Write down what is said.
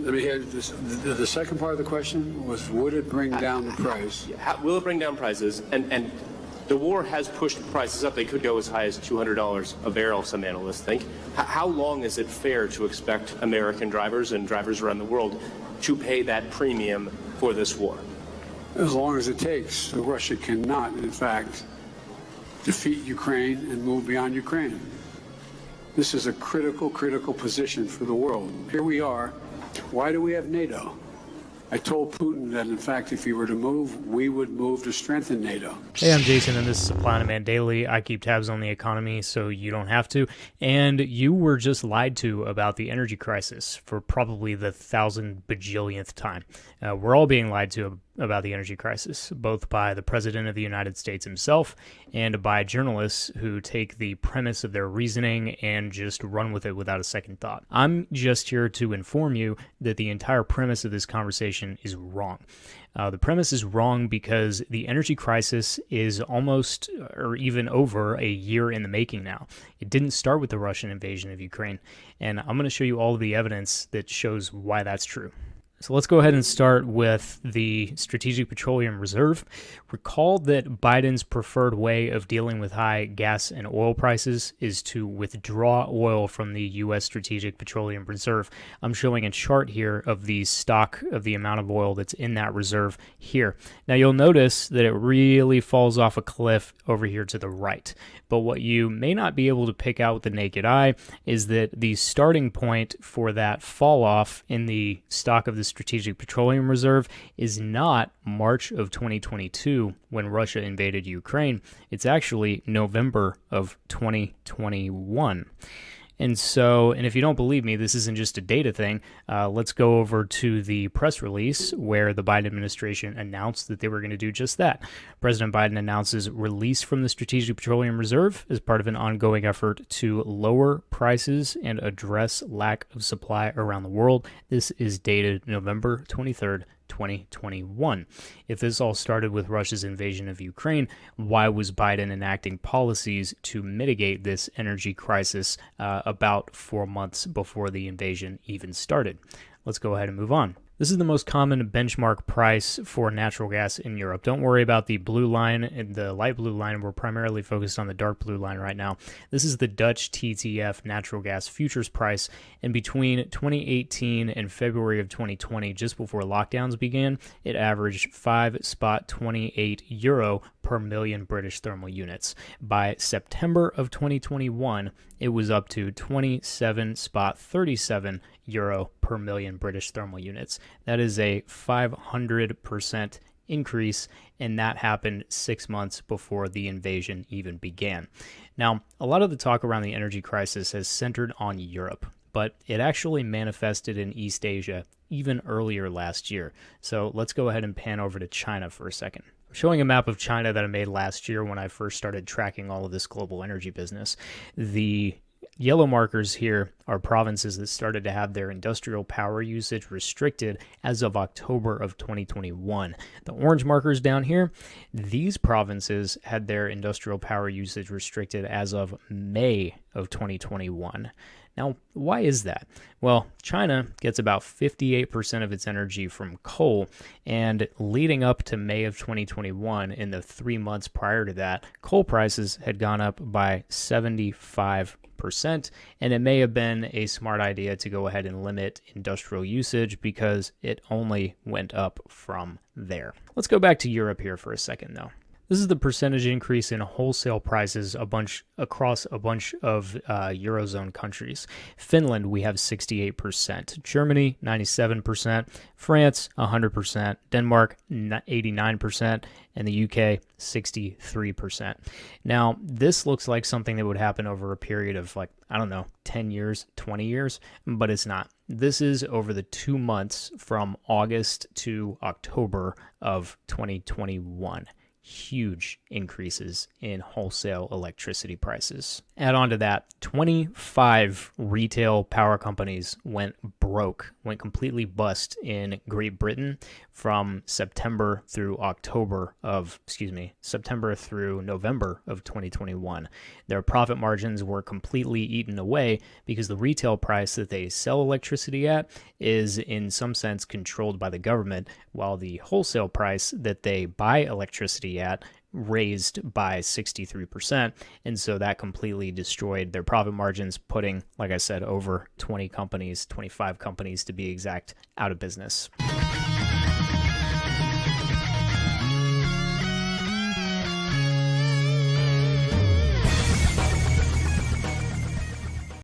Let me hear this. The second part of the question was, would it bring down the price? Will it bring down prices? And the war has pushed prices up. They could go as high as $200 a barrel, some analysts think. How long is it fair to expect American drivers and drivers around the world to pay that premium for this war? As long as it takes. Russia cannot, in fact, defeat Ukraine and move beyond Ukraine. This is a critical position for the world. Here we are. Why do we have NATO? I told Putin that, in fact, if he were to move, we would move to strengthen NATO. Hey, I'm Jason, and this is Supply on Demand Daily. I keep tabs on the economy so you don't have to. And you were just lied to about the energy crisis for probably the 1,000 bajillionth time. We're all being lied to about the energy crisis, both by the President of the United States himself and by journalists who take the premise of their reasoning and just run with it without a second thought. I'm just here to inform you that the entire premise of this conversation is wrong. The premise is wrong because the energy crisis is almost or even over a year in the making now. It didn't start with the Russian invasion of Ukraine, and I'm going to show you all of the evidence that shows why that's true. So let's go ahead and start with the Strategic Petroleum Reserve. Recall that Biden's preferred way of dealing with high gas and oil prices is to withdraw oil from the U.S. Strategic Petroleum Reserve. I'm showing a chart here of the stock of the amount of oil that's in that reserve here. Now you'll notice that it really falls off a cliff over here to the right. But what you may not be able to pick out with the naked eye is that the starting point for that fall off in the stock of the Strategic Petroleum Reserve is not March of 2022 when Russia invaded Ukraine. It's actually November of 2021. And if you don't believe me, this isn't just a data thing. Let's go over to the press release where the Biden administration announced that they were going to do just that. President Biden announces release from the Strategic Petroleum Reserve as part of an ongoing effort to lower prices and address lack of supply around the world. This is dated November 23rd, 2021. If this all started with Russia's invasion of Ukraine, why was Biden enacting policies to mitigate this energy crisis about 4 months before the invasion even started? Let's go ahead and move on. This is the most common benchmark price for natural gas in Europe. Don't worry about the blue line and the light blue line. We're primarily focused on the dark blue line right now. This is the Dutch TTF natural gas futures price. And between 2018 and February of 2020, just before lockdowns began, it averaged 5.28 euro per million British thermal units. By September of 2021, it was up to 27.37 euro per million British thermal units. That is a 500% increase, and that happened 6 months before the invasion even began. Now, a lot of the talk around the energy crisis has centered on Europe, but it actually manifested in East Asia even earlier last year. So let's go ahead and pan over to China for a second. I'm showing a map of China that I made last year when I first started tracking all of this global energy business. The yellow markers here are provinces that started to have their industrial power usage restricted as of October of 2021. The orange markers down here, these provinces had their industrial power usage restricted as of May of 2021. Now, why is that? Well, China gets about 58% of its energy from coal, and leading up to May of 2021, in the 3 months prior to that, coal prices had gone up by 75%, and it may have been a smart idea to go ahead and limit industrial usage because it only went up from there. Let's go back to Europe here for a second, though. This is the percentage increase in wholesale prices across a bunch of Eurozone countries. Finland, we have 68%. Germany, 97%. France, 100%. Denmark, 89%. And the UK, 63%. Now, this looks like something that would happen over a period of 10 years, 20 years, but it's not. This is over the 2 months from August to October of 2021. huge increases in wholesale electricity prices. Add on to that, 25 retail power companies went completely bust in Great Britain from September through November of 2021. Their profit margins were completely eaten away because the retail price that they sell electricity at is in some sense controlled by the government, while the wholesale price that they buy electricity at raised by 63%. And so that completely destroyed their profit margins, putting, like I said, over 20 companies, 25 companies to be exact, out of business.